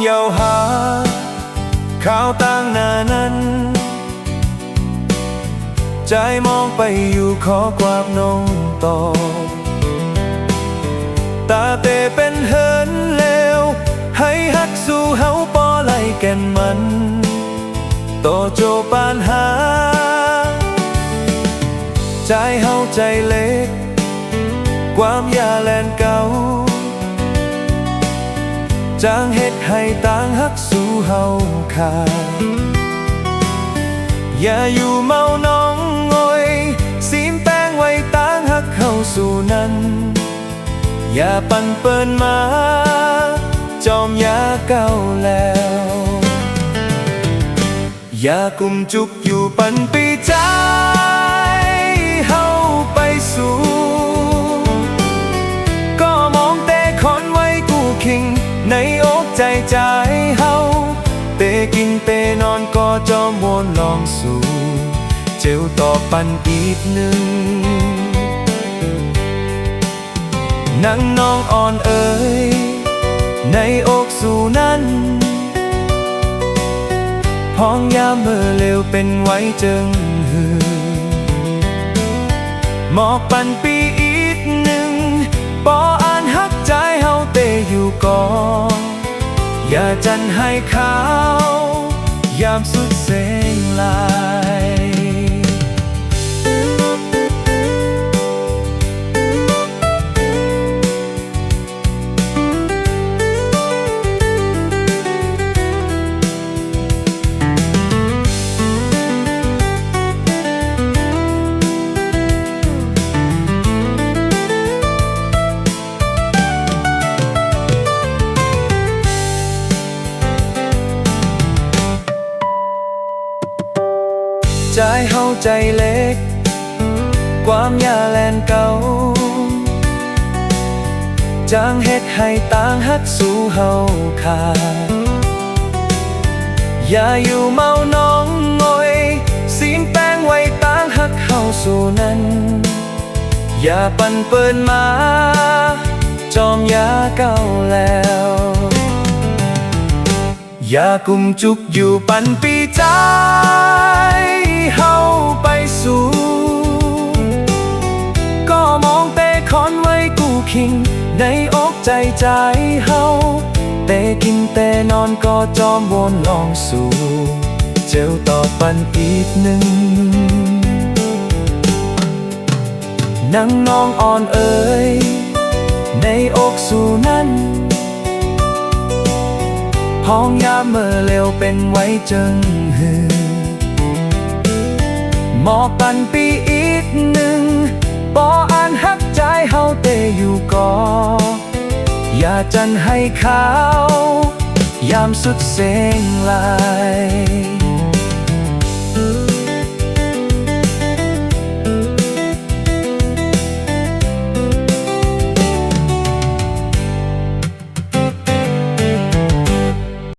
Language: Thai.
เยาหาข้าวต่างหน้านั้นใจมองไปอยู่ขอความน้องต่อตาเตเป็นเหินเลวให้ฮักสู่เฮาปอไหลแก่นมันต่อโจปานหาใจเฮาใจเล็กความยาแลนเก่าจางเฮ็ดให้ต่างฮักสู่เฮาขาดอย่าอยู่เมาน้องงอยสีมแป้งไว้ต่างฮักเฮาสู่นั้นอย่าปั่นเปิ้นมาจอมยาเก่าแล้วอย่ากุมจุกอยู่ปันปีใจเฮาไปสู่ก็มองแต่คนไว้กูคิงในอกใจใจเฮาเตกินเตนอนก็จอมวนลองสู่เจ้าต่อปันอีกหนึ่งนั่งน้องอ่อนเอ๋ยในอกสู่นั้นพองยามเมื่อเร็วเป็นไว้จึงหือหมอกปันปีอีกหนึ่งปออ่านฮักใจเฮาเตอยู่ก่ออย่าจันให้เขายามสุดเสียงลายใจเฮาใจเล็กความยาแลนเก่าจางเฮ็ดให้ต่างฮักสู่เฮาขาดอย่าอยู่เมาน้องงอยสีนแป้งไว้ต่างฮักเฮาสู่นั้นอย่าปั่นเปิ้นมาจอมยาเก่าแล้วอย่ากุมจุกอยู่ปันปีใจเฮาไปสู่ก็มองแต่คอนไว้กูคิงในอกใจใจเฮาแต่กินแต่นอนก็จอมวนลองสู่เจ้าต่อปันอีกหนึ่งนั่งน้องอ่อนเอ๋ยในอกสู่นั้นพองยามเมื่อเร็วเป็นไว้จึงหือหมอกปันปีอีกหนึ่งปออ่านฮักใจเฮาเตอยู่ก่ออย่าจันให้เขายามสุดเสียงลาย